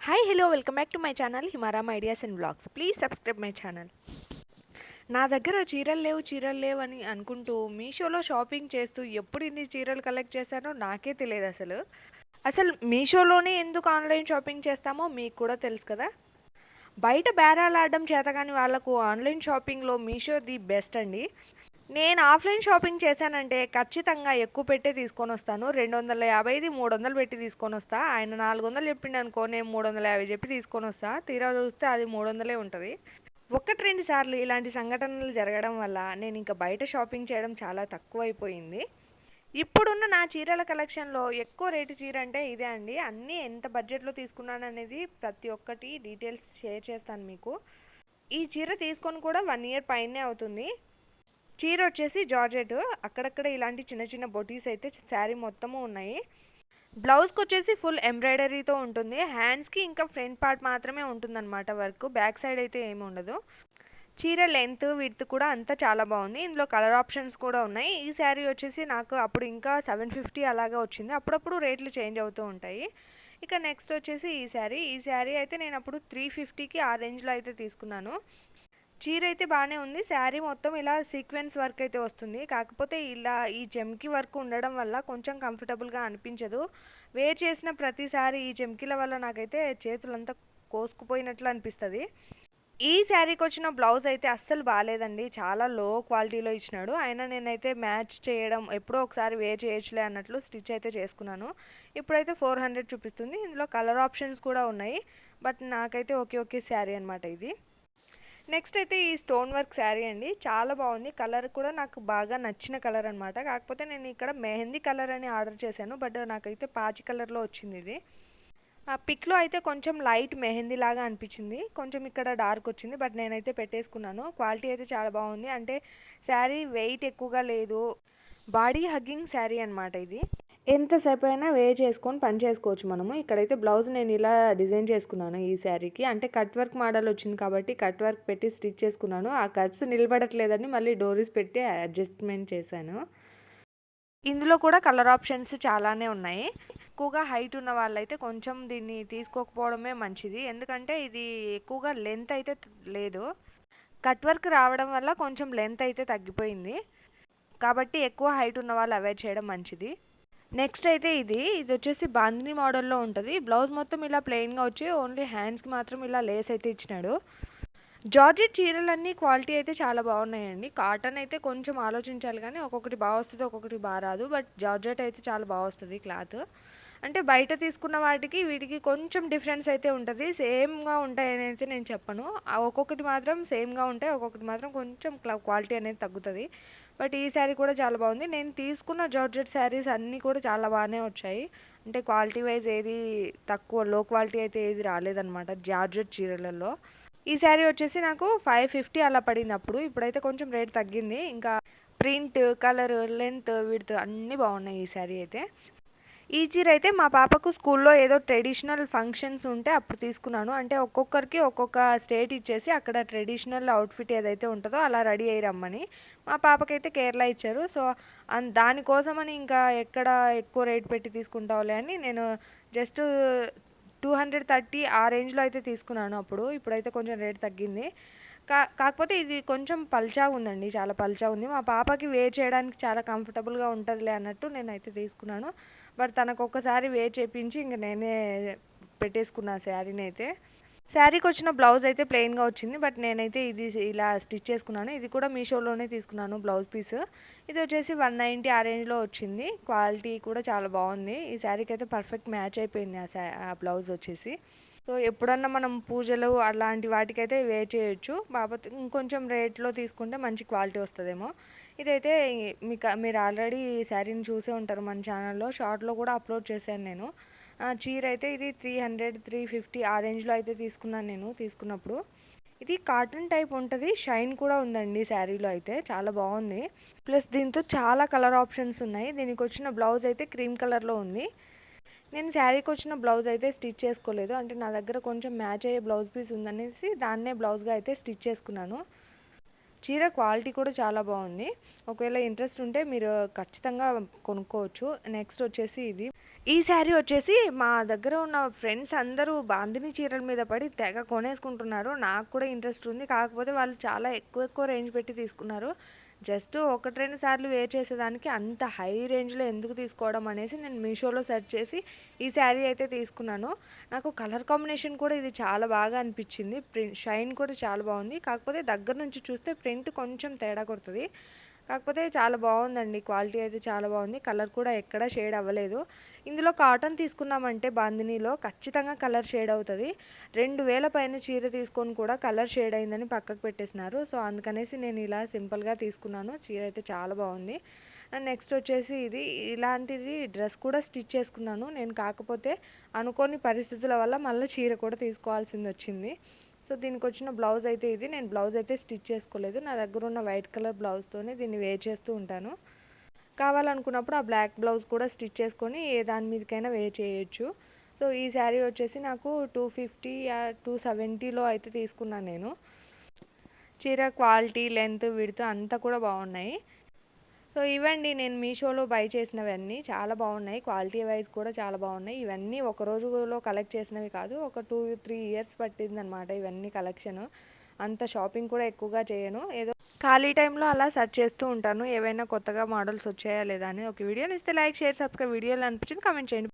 Hi hello welcome back to my channel Himaram ideas and blogs. Please subscribe my channel. నా దగ్గర చీరలు లేవు అని అనుకుంటూ మీషోలో షాపింగ్ చేస్తూ ఎప్పుడు ఇన్ని చీరలు కలెక్ట్ చేశానో నాకే తెలియదు అసలు. మీషోలోనే ఎందుకు ఆన్లైన్ షాపింగ్ చేస్తామో మీకు కూడా తెలుసు కదా. బయట బేరాలాడడం చేతగాని వాళ్ళకు ఆన్లైన్ షాపింగ్లో మీషో ది బెస్ట్ అండి. నేను ఆఫ్లైన్ షాపింగ్ చేశానంటే ఖచ్చితంగా ఎక్కువ పెట్టే తీసుకొని వస్తాను. 250ది 300 పెట్టి తీసుకొని వస్తా. ఆయన 400 చెప్పిండు అనుకో, నేను 350 చెప్పి తీసుకొని వస్తా. తీరా చూస్తే అది 300 ఉంటుంది. ఒకటి రెండు సార్లు ఇలాంటి సంఘటనలు జరగడం వల్ల నేను ఇంకా బయట షాపింగ్ చేయడం చాలా తక్కువైపోయింది. ఇప్పుడున్న నా చీరల కలెక్షన్లో ఎక్కువ రేటు చీర అంటే ఇదే అండి. అన్నీ ఎంత బడ్జెట్లో తీసుకున్నాను అనేది ప్రతి ఒక్కటి డీటెయిల్స్ షేర్ చేస్తాను మీకు. ఈ చీర తీసుకొని కూడా 1 ఇయర్ పైనే అవుతుంది. చీర వచ్చేసి జార్జెట్, అక్కడక్కడ ఇలాంటి చిన్న చిన్న బొటీస్ అయితే శారీ మొత్తము ఉన్నాయి. బ్లౌజ్కి వచ్చేసి ఫుల్ ఎంబ్రాయిడరీతో ఉంటుంది. హ్యాండ్స్కి ఇంకా ఫ్రంట్ పార్ట్ మాత్రమే ఉంటుందన్నమాట వర్క్, బ్యాక్ సైడ్ అయితే ఏమి ఉండదు. చీర లెంత్ విడ్త్ కూడా అంతా చాలా బాగుంది. ఇందులో కలర్ ఆప్షన్స్ కూడా ఉన్నాయి. ఈ శారీ వచ్చేసి నాకు అప్పుడు ఇంకా 750 అలాగా వచ్చింది. అప్పుడప్పుడు రేట్లు చేంజ్ అవుతూ ఉంటాయి. ఇక నెక్స్ట్ వచ్చేసి ఈ శారీ అయితే నేను అప్పుడు 350కి ఆ రేంజ్లో అయితే తీసుకున్నాను. చీర అయితే బాగానే ఉంది. శారీ మొత్తం ఇలా సీక్వెన్స్ వర్క్ అయితే వస్తుంది. కాకపోతే ఇలా ఈ జెమ్కి వర్క్ ఉండడం వల్ల కొంచెం కంఫర్టబుల్గా అనిపించదు. వేర్ చేసిన ప్రతిసారి ఈ జెమ్కీల వల్ల నాకైతే చేతులంతా కోసుకుపోయినట్లు అనిపిస్తుంది. ఈ శారీకి వచ్చిన బ్లౌజ్ అయితే అస్సలు బాగాలేదండి. చాలా లో క్వాలిటీలో ఇచ్చినాడు. అయినా నేనైతే మ్యాచ్ చేయడం ఎప్పుడో ఒకసారి వేర్ చేయొచ్చులే అన్నట్లు స్టిచ్ అయితే చేసుకున్నాను. ఇప్పుడైతే 400 చూపిస్తుంది. ఇందులో కలర్ ఆప్షన్స్ కూడా ఉన్నాయి. బట్ నాకైతే ఓకే శారీ అనమాట ఇది. నెక్స్ట్ అయితే ఈ స్టోన్ వర్క్ శారీ అండి. చాలా బాగుంది. కలర్ కూడా నాకు బాగా నచ్చిన కలర్ అనమాట. కాకపోతే నేను ఇక్కడ మెహందీ కలర్ అని ఆర్డర్ చేశాను. బట్ నాకైతే పాచి కలర్లో వచ్చింది ఇది. ఆ పిక్లో అయితే కొంచెం లైట్ మెహందీ లాగా అనిపించింది, కొంచెం ఇక్కడ డార్క్ వచ్చింది. బట్ నేనైతే పెట్టేసుకున్నాను. క్వాలిటీ అయితే చాలా బాగుంది. అంటే శారీ వెయిట్ ఎక్కువగా లేదు. బాడీ హగ్గింగ్ శారీ అనమాట ఇది. ఎంతసేపు అయినా వేర్ చేసుకొని పని చేసుకోవచ్చు మనము. ఇక్కడైతే బ్లౌజ్ నేను ఇలా డిజైన్ చేసుకున్నాను ఈ శారీకి. అంటే కట్ వర్క్ మోడల్ వచ్చింది కాబట్టి కట్ వర్క్ పెట్టి స్టిచ్ చేసుకున్నాను. ఆ కట్స్ నిలబడట్లేదని మళ్ళీ డోరీస్ పెట్టి అడ్జస్ట్మెంట్ చేశాను. ఇందులో కూడా కలర్ ఆప్షన్స్ చాలానే ఉన్నాయి. ఎక్కువగా హైట్ ఉన్న వాళ్ళైతే కొంచెం దీన్ని తీసుకోకపోవడమే మంచిది. ఎందుకంటే ఇది ఎక్కువగా లెంత్ అయితే లేదు. కట్ వర్క్ రావడం వల్ల కొంచెం లెంత్ అయితే తగ్గిపోయింది. కాబట్టి ఎక్కువ హైట్ ఉన్న వాళ్ళు అవాయిడ్ చేయడం మంచిది. నెక్స్ట్ అయితే ఇది వచ్చేసి బాందిని మోడల్లో ఉంటుంది. బ్లౌజ్ మొత్తం ఇలా ప్లెయిన్గా వచ్చి ఓన్లీ హ్యాండ్స్కి మాత్రం ఇలా లేస్ అయితే ఇచ్చినాడు. జార్జెట్ చీరలన్నీ క్వాలిటీ అయితే చాలా బాగున్నాయండి. కాటన్ అయితే కొంచెం ఆలోచించాలి కానీ ఒక్కొక్కటి బాగా వస్తుంది, ఒక్కొక్కటి బాగా రాదు. బట్ జార్జెట్ అయితే చాలా బాగా వస్తుంది క్లాత్. అంటే బయట తీసుకున్న వాటికి వీటికి కొంచెం డిఫరెన్స్ అయితే ఉంటుంది. సేమ్గా ఉంటాయని అయితే నేను చెప్పను. ఒక్కొక్కటి మాత్రం సేమ్గా ఉంటాయి, ఒక్కొక్కటి మాత్రం కొంచెం క్వాలిటీ అనేది తగ్గుతుంది. బట్ ఈ శారీ కూడా చాలా బాగుంది. నేను తీసుకున్న జార్జెట్ శారీస్ అన్నీ కూడా చాలా బాగానే వచ్చాయి. అంటే క్వాలిటీ వైజ్ ఏది తక్కువ లో క్వాలిటీ అయితే ఏది రాలేదన్నమాట జార్జెట్ చీరలలో. ఈ శారీ వచ్చేసి నాకు 550 అలా పడింది అప్పుడు. ఇప్పుడైతే కొంచెం రేట్ తగ్గింది. ఇంకా ప్రింట్, కలర్, లెంత్, విడ్త్ అన్నీ బాగున్నాయి ఈ శారీ అయితే. ఈ చీర అయితే మా పాపకు స్కూల్లో ఏదో ట్రెడిషనల్ ఫంక్షన్స్ ఉంటే అప్పుడు తీసుకున్నాను. అంటే ఒక్కొక్కరికి ఒక్కొక్క స్టేట్ ఇచ్చేసి అక్కడ ట్రెడిషనల్ అవుట్ఫిట్ ఏదైతే ఉంటుందో అలా రెడీ అయ్యి రమ్మని. మా పాపకైతే కేరళ ఇచ్చారు. సో దానికోసమని ఇంకా ఎక్కడ ఎక్కువ రేట్ పెట్టి తీసుకుంటావులే అని నేను జస్ట్ 230 ఆ రేంజ్లో అయితే తీసుకున్నాను అప్పుడు. ఇప్పుడైతే కొంచెం రేట్ తగ్గింది. కాకపోతే ఇది కొంచెం పల్చాగా ఉందండి, చాలా పల్చాగా ఉంది. మా పాపకి వేర్ చేయడానికి చాలా కంఫర్టబుల్గా ఉంటుందిలే అన్నట్టు నేనైతే తీసుకున్నాను. బట్ తనకు ఒక్కసారి వేర్ చేయించి ఇంక నేనే పెట్టేసుకున్నా శారీని అయితే. శారీకి వచ్చిన బ్లౌజ్ అయితే ప్లెయిన్గా వచ్చింది. బట్ నేనైతే ఇది ఇలా స్టిచ్ చేసుకున్నాను. ఇది కూడా మీషోలోనే తీసుకున్నాను బ్లౌజ్ పీస్. ఇది వచ్చేసి 190 ఆ రేంజ్లో వచ్చింది. క్వాలిటీ కూడా చాలా బాగుంది. ఈ శారీకి అయితే పర్ఫెక్ట్ మ్యాచ్ అయిపోయింది ఆ బ్లౌజ్ వచ్చేసి. సో ఎప్పుడన్నా మనం పూజలు అలాంటి వాటికైతే వేర్ చేయొచ్చు. కాకపోతే ఇంకొంచెం రేట్లో తీసుకుంటే మంచి క్వాలిటీ వస్తుందేమో. ఇదైతే మీరు ఆల్రెడీ ఈ శారీని చూసే ఉంటారు మన ఛానల్లో. షార్ట్లో కూడా అప్లోడ్ చేశాను నేను. చీర అయితే ఇది 300, 350 ఆ రేంజ్లో అయితే తీసుకున్నాను నేను తీసుకున్నప్పుడు. ఇది కాటన్ టైప్ ఉంటుంది. షైన్ కూడా ఉందండి శారీలో అయితే, చాలా బాగుంది. ప్లస్ దీంతో చాలా కలర్ ఆప్షన్స్ ఉన్నాయి. దీనికి వచ్చిన బ్లౌజ్ అయితే క్రీమ్ కలర్లో ఉంది. నేను శారీకి వచ్చిన బ్లౌజ్ అయితే స్టిచ్ చేసుకోలేదు. అంటే నా దగ్గర కొంచెం మ్యాచ్ అయ్యే బ్లౌజ్ పీస్ ఉందనేసి దాన్నే బ్లౌజ్గా అయితే స్టిచ్ చేసుకున్నాను. చీర క్వాలిటీ కూడా చాలా బాగుంది. ఒకవేళ ఇంట్రెస్ట్ ఉంటే మీరు ఖచ్చితంగా కొనుక్కోవచ్చు. నెక్స్ట్ వచ్చేసి ఇది. ఈ శారీ వచ్చేసి మా దగ్గర ఉన్న ఫ్రెండ్స్ అందరూ బాందిని చీరల మీద పడి తెగ కొనేసుకుంటున్నారు. నాకు కూడా ఇంట్రెస్ట్ ఉంది. కాకపోతే వాళ్ళు చాలా ఎక్కువ ఎక్కువ రేంజ్ పెట్టి తీసుకున్నారు. జస్ట్ 1, 2 సార్లు వేర్ చేసేదానికి అంత హై రేంజ్‌లో ఎందుకు తీసుకోవడం అనేసి నేను మీషోలో సెర్చ్ చేసి ఈ శారీ అయితే తీసుకున్నాను. నాకు కలర్ కాంబినేషన్ కూడా ఇది చాలా బాగా అనిపించింది. షైన్ కూడా చాలా బాగుంది. కాకపోతే దగ్గర నుంచి చూస్తే ప్రింట్ కొంచెం తేడా కొడతది. కాకపోతే చాలా బాగుందండి. క్వాలిటీ అయితే చాలా బాగుంది. కలర్ కూడా ఎక్కడ షేడ్ అవ్వలేదు. ఇందులో కాటన్ తీసుకున్నామంటే బాందినీలో ఖచ్చితంగా కలర్ షేడ్ అవుతది. 2000 పైన చీర తీసుకొని కూడా కలర్ షేడ్ అయిందని పక్కకు పెట్టేసినారు. సో, అందుకనేసి నేను ఇలా సింపుల్‌గా తీసుకున్నాను. చీర అయితే చాలా బాగుంది. అండ్ నెక్స్ట్ వచ్చేసి ఇది ఇలాంటిది డ్రెస్ కూడా స్టిచ్ చేసుకున్నాను నేను. కాకపోతే అనుకోని పరిస్థితుల వల్ల మళ్ళీ చీర కూడా తీసుకోవాల్సిందొచ్చింది. సో, దీనికొచ్చిన బ్లౌజ్ అయితే ఇది. నేను బ్లౌజ్ అయితే స్టిచ్ చేసుకోలేదు. నా దగ్గర ఉన్న వైట్ కలర్ బ్లౌజ్‌తోనే దీన్ని వేర్ చేస్తూ ఉంటాను. కావాలనుకున్నప్పుడు ఆ బ్లాక్ బ్లౌజ్ కూడా స్టిచ్ చేసుకొని ఏ దాని మీదకైనా వేర్ చేయొచ్చు. సో, ఈ శారీ వచ్చేసి నాకు 250 270లో అయితే తీసుకున్నాను నేను. చీర క్వాలిటీ, లెంత్, విడ్త్ అంతా కూడా బాగున్నాయి. సో, ఇవండి నేను మీషోలో బై చేసినవన్నీ. చాలా బాగున్నాయి. క్వాలిటీ వైస్ కూడా చాలా బాగున్నాయి. ఇవన్నీ ఒక రోజులో కలెక్ట్ చేసినవి కాదు. ఒక 2, 3 ఇయర్స్ పట్టిందనమాట ఇవన్నీ కలెక్షన్. అంత షాపింగ్ కూడా ఎక్కువగా చేయను. ఏదో ఖాళీ టైంలో అలా సెర్చ్ చేస్తూ ఉంటాను. ఏవైనా కొత్తగా మోడల్స్ వచ్చాయా లేదా అని. ఒక వీడియోని ఇస్తే లైక్, షేర్, సబ్స్క్రైబ్. వీడియోలో అనిపించింది కామెంట్ చేయండి.